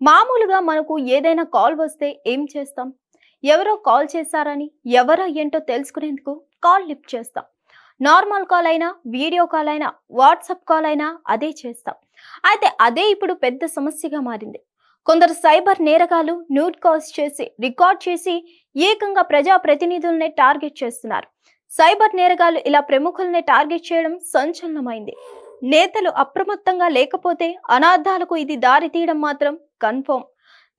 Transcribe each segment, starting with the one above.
మామూలుగా మనకు ఏదైనా కాల్ వస్తే ఏం చేస్తాం? ఎవరో కాల్ చేశారని ఎవరో ఏంటో తెలుసుకునేందుకు కాల్ లిఫ్ట్ చేస్తాం. నార్మల్ కాల్ అయినా, వీడియో కాల్ అయినా, వాట్సాప్ కాల్ అయినా అదే చేస్తాం. అయితే అదే ఇప్పుడు పెద్ద సమస్యగా మారింది. కొందరు సైబర్ నేరగాళ్లు న్యూడ్ కాల్స్ చేసి రికార్డ్ చేసి ఏకంగా ప్రజా ప్రతినిధులనే టార్గెట్ చేస్తున్నారు. సైబర్ నేరగాళ్లు ఇలా ప్రముఖులనే టార్గెట్ చేయడం సంచలనమైంది. నేతలు అప్రమత్తంగా లేకపోతే అనార్థాలకు ఇది దారి తీయడం మాత్రం కన్ఫర్మ్.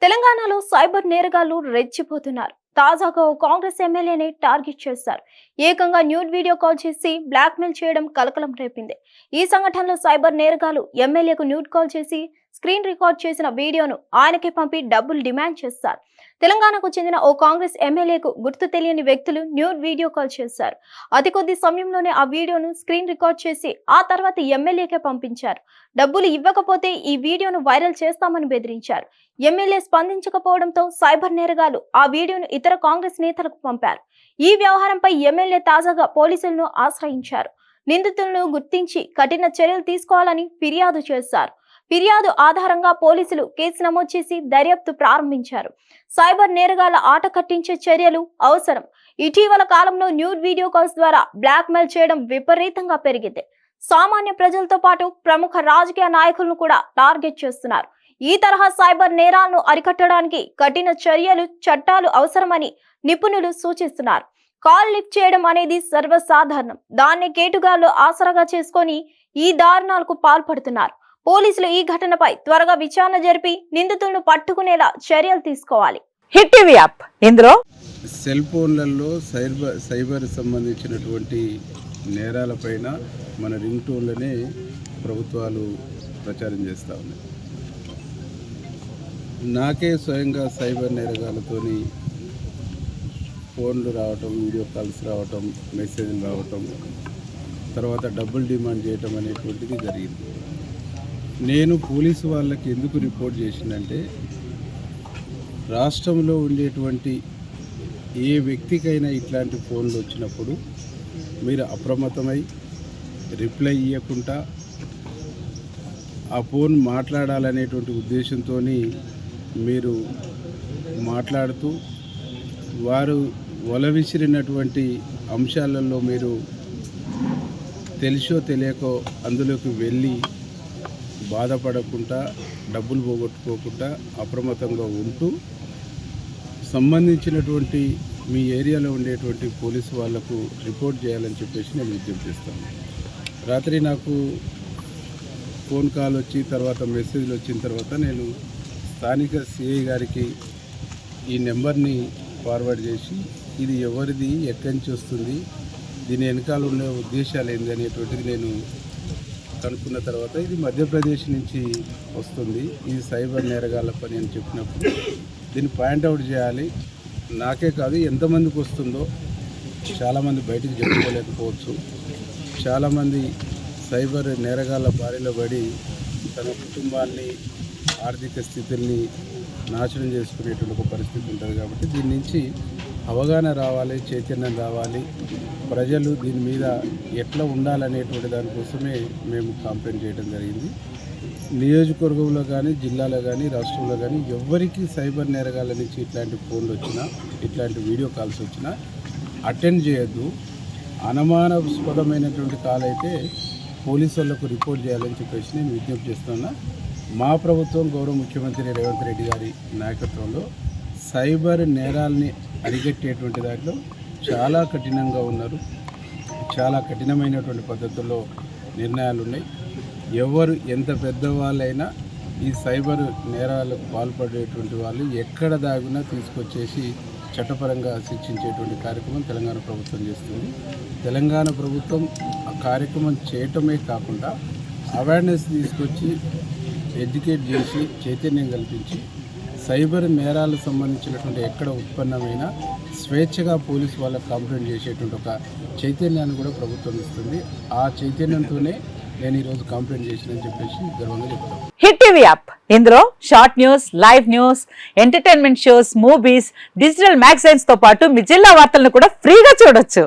తెలంగాణలో సైబర్ నేరగాళ్లు రెచ్చిపోతున్నారు. తాజాగా ఓ కాంగ్రెస్ ఎమ్మెల్యేని టార్గెట్ చేశారు. ఏకంగా న్యూడ్ వీడియో కాల్ చేసి బ్లాక్మెయిల్ చేయడం కలకలం రేపింది. ఈ సంఘటనలో సైబర్ నేరగాళ్లు ఎమ్మెల్యేకు న్యూడ్ కాల్ చేసి స్క్రీన్ రికార్డ్ చేసిన వీడియోను ఆయనకే పంపి డబ్బులు డిమాండ్ చేశారు. తెలంగాణకు చెందిన ఓ కాంగ్రెస్ ఎమ్మెల్యేకు గుర్తు తెలియని వ్యక్తులు న్యూడ్ వీడియో కాల్ చేశారు. అతి కొద్ది సమయంలోనే ఆ వీడియోను స్క్రీన్ రికార్డ్ చేసి ఆ తర్వాత ఎమ్మెల్యేకే పంపించారు. డబ్బులు ఇవ్వకపోతే ఈ వీడియోను వైరల్ చేస్తామని బెదిరించారు. ఎమ్మెల్యే స్పందించకపోవడంతో సైబర్ నేరగాళ్లు ఆ వీడియోను ఇతర కాంగ్రెస్ నేతలకు పంపారు. ఈ వ్యవహారంపై ఎమ్మెల్యే తాజాగా పోలీసులను ఆశ్రయించారు. నిందితులను గుర్తించి కఠిన చర్యలు తీసుకోవాలని ఫిర్యాదు చేశారు. ఫిర్యాదు ఆధారంగా పోలీసులు కేసు నమోదు చేసి దర్యాప్తు ప్రారంభించారు. సైబర్ నేరగాళ్ల ఆట కట్టించే చర్యలు అవసరం. ఇటీవల కాలంలో న్యూడ్ వీడియో కాల్స్ ద్వారా బ్లాక్మెయిల్ చేయడం విపరీతంగా పెరిగింది. సామాన్య ప్రజలతో పాటు ప్రముఖ రాజకీయ నాయకులను కూడా టార్గెట్ చేస్తున్నారు. ఈ తరహా సైబర్ నేరాలను అరికట్టడానికి కఠిన చర్యలు, చట్టాలు అవసరమని నిపుణులు సూచిస్తున్నారు. కాల్ లిఫ్ట్ చేయడం అనేది సర్వసాధారణం. దాన్ని కేటుగాళ్లు ఆసరాగా చేసుకొని ఈ దారుణాలకు పాల్పడుతున్నారు. పోలీసులు ఈ ఘటనపై త్వరగా విచారణ జరిపి నిందితులను పట్టుకునేలా చర్యలు తీసుకోవాలి. హిట్ టీవీ యాప్ ఇందులో సెల్ ఫోన్లలో సైబర్ సంబంధించినటువంటి నేరాలపైన మన రింగ్ టోన్లనే ప్రభుత్వాలు ప్రచారం చేస్తూ ఉన్నాయి. నాకే స్వయంగా సైబర్ నేరగాలతోని ఫోన్లు రావటం, వీడియో కాల్స్ రావటం, మెసేజ్లు రావటం, తర్వాత డబ్బులు డిమాండ్ చేయటం అనేటువంటిది జరిగింది. నేను పోలీసు వాళ్ళకి ఎందుకు రిపోర్ట్ చేసిందంటే, రాష్ట్రంలో ఉండేటువంటి ఏ వ్యక్తికైనా ఇట్లాంటి ఫోన్లు వచ్చినప్పుడు మీరు అప్రమత్తమై రిప్లై ఇవ్వకుండా ఆ ఫోన్ మాట్లాడాలనేటువంటి ఉద్దేశంతో మీరు మాట్లాడుతూ వారు విసిరినటువంటి అంశాలలో మీరు తెలిసో తెలియకో అందులోకి వెళ్ళి బాధపడకుండా, డబ్బులు పోగొట్టుకోకుండా అప్రమత్తంగా ఉంటూ సంబంధించినటువంటి మీ ఏరియాలో ఉండేటువంటి పోలీసు వాళ్లకు రిపోర్ట్ చేయాలని చెప్పేసి నేను విజ్ఞప్తి చేస్తాను. రాత్రి నాకు ఫోన్ కాల్ వచ్చి తర్వాత మెసేజ్లు వచ్చిన తర్వాత నేను స్థానిక సిఐ గారికి ఈ నెంబర్ని ఫార్వర్డ్ చేసి ఇది ఎవరిది, ఎక్కడి నుంచి వస్తుంది, దీని వెనకాల ఉండే ఉద్దేశాలు ఏంది అనేటువంటిది నేను కనుక్కున్న తర్వాత ఇది మధ్యప్రదేశ్ నుంచి వస్తుంది, ఇది సైబర్ నేరగాళ్ల పని అని చెప్పినప్పుడు దీన్ని పాయింట్అవుట్ చేయాలి. నాకే కాదు ఎంతమందికి వస్తుందో చాలామంది బయటికి చెప్పుకోలేకపోవచ్చు. చాలామంది సైబర్ నేరగాళ్ల బారిలో పడి తన కుటుంబాన్ని, ఆర్థిక స్థితిని నాశనం చేసుకునేటువంటి ఒక పరిస్థితి ఉంటుంది. కాబట్టి దీని నుంచి అవగాహన రావాలి, చైతన్యం రావాలి. ప్రజలు దీని మీద ఎట్లా ఉండాలనేటువంటి దానికోసమే మేము కాంప్లైంట్ చేయడం జరిగింది. నియోజకవర్గంలో కానీ, జిల్లాలో కానీ, రాష్ట్రంలో కానీ ఎవరికి సైబర్ నేరగాళ్ళ నుంచి ఇట్లాంటి ఫోన్లు వచ్చినా, ఇట్లాంటి వీడియో కాల్స్ వచ్చినా అటెండ్ చేయొద్దు. అనుమానాస్పదమైనటువంటి కాల్ అయితే పోలీసు వాళ్ళకు రిపోర్ట్ చేయాలని చెప్పేసి నేను విజ్ఞప్తి చేస్తున్నా. మా ప్రభుత్వం గౌరవ ముఖ్యమంత్రి రేవంత్ రెడ్డి గారి నాయకత్వంలో సైబర్ నేరాల్ని అరికట్టేటువంటి దాంట్లో చాలా కఠినంగా ఉన్నారు. చాలా కఠినమైనటువంటి పద్ధతుల్లో నిర్ణయాలు ఉన్నాయి. ఎవరు ఎంత పెద్దవాళ్ళైనా ఈ సైబర్ నేరాలకు పాల్పడేటువంటి వాళ్ళు ఎక్కడ దాగినా తీసుకొచ్చేసి చట్టపరంగా శిక్షించేటువంటి కార్యక్రమం తెలంగాణ ప్రభుత్వం చేస్తుంది. తెలంగాణ ప్రభుత్వం ఆ కార్యక్రమం చేయటమే కాకుండా అవేర్నెస్ తీసుకొచ్చి ఎడ్యుకేట్ చేసి చైతన్యం కల్పించి సైబర్ నేరాలకు సంబంధించినటువంటి ఎక్కడ ఉత్పన్నమైన స్వేచ్ఛగా పోలీసు వాళ్ళకు కంప్లైంట్ చేసేటువంటి ఒక చైతన్యాన్ని కూడా ప్రభుత్వం ఇస్తుంది. ఆ చైతన్యంతోనే నేను ఈరోజు కంప్లైంట్ చేసినని చెప్పేసి గర్వంగా చెప్తాను. హిట్ టీవీ యాప్ ఇందులో short news, live news, entertainment shows, movies, digital magazines తో పాటు మీ జిల్లా వార్తలను కూడా ఫ్రీగా చూడొచ్చు.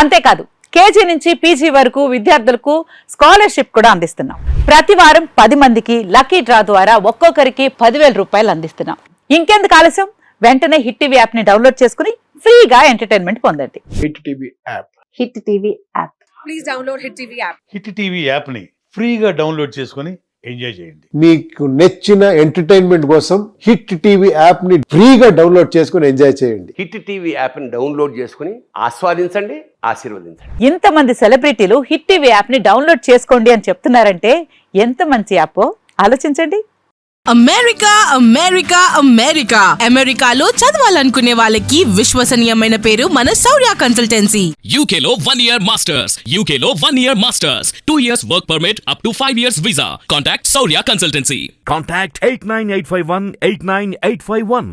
అంతేకాదు కేజీ నుంచి పీజీ వరకు విద్యార్థులకు స్కాలర్షిప్ కూడా అందిస్తున్నాం. ప్రతి వారం 10 మందికి లక్కీ డ్రా ద్వారా ఒక్కొక్కరికి 10,000 రూపాయలు అందిస్తున్నాం. ఇంకెందుకు ఆలస్యం, వెంటనే హిట్ టీవీ యాప్ ని డౌన్లోడ్ చేసుకుని ఫ్రీగా ఎంటర్టైన్మెంట్ పొందండి. Hit TV app. Hit TV app. Please download Hit TV app. Hit TV యాప్ని ఫ్రీగా డౌన్లోడ్ చేసుకొని ఎంజాయ్ చేయండి. మీకు నచ్చిన ఎంటర్టైన్మెంట్ కోసం హిట్ టీవీ యాప్ ని ఫ్రీగా డౌన్లోడ్ చేసుకుని ఎంజాయ్ చేయండి. హిట్ టీవీ యాప్ని డౌన్లోడ్ చేసుకుని ఆస్వాదించండి, ఆశీర్వదించండి. ఇంతమంది సెలబ్రిటీలు హిట్ టీవీ యాప్ ని డౌన్లోడ్ చేసుకోండి అని చెప్తున్నారంటే ఎంత మంచి యాప్ ఆలోచించండి. అమెరికా అమెరికా అమెరికా అమెరికాలో చదవాలనుకునే వాళ్ళకి విశ్వసనీయమైన పేరు మన శౌర్య consultancy. UK Law 1 Year Masters. UK Law 1 Year Masters. 2 years work permit up to 5 years visa. Contact Saurya Consultancy. Contact 89851 89851.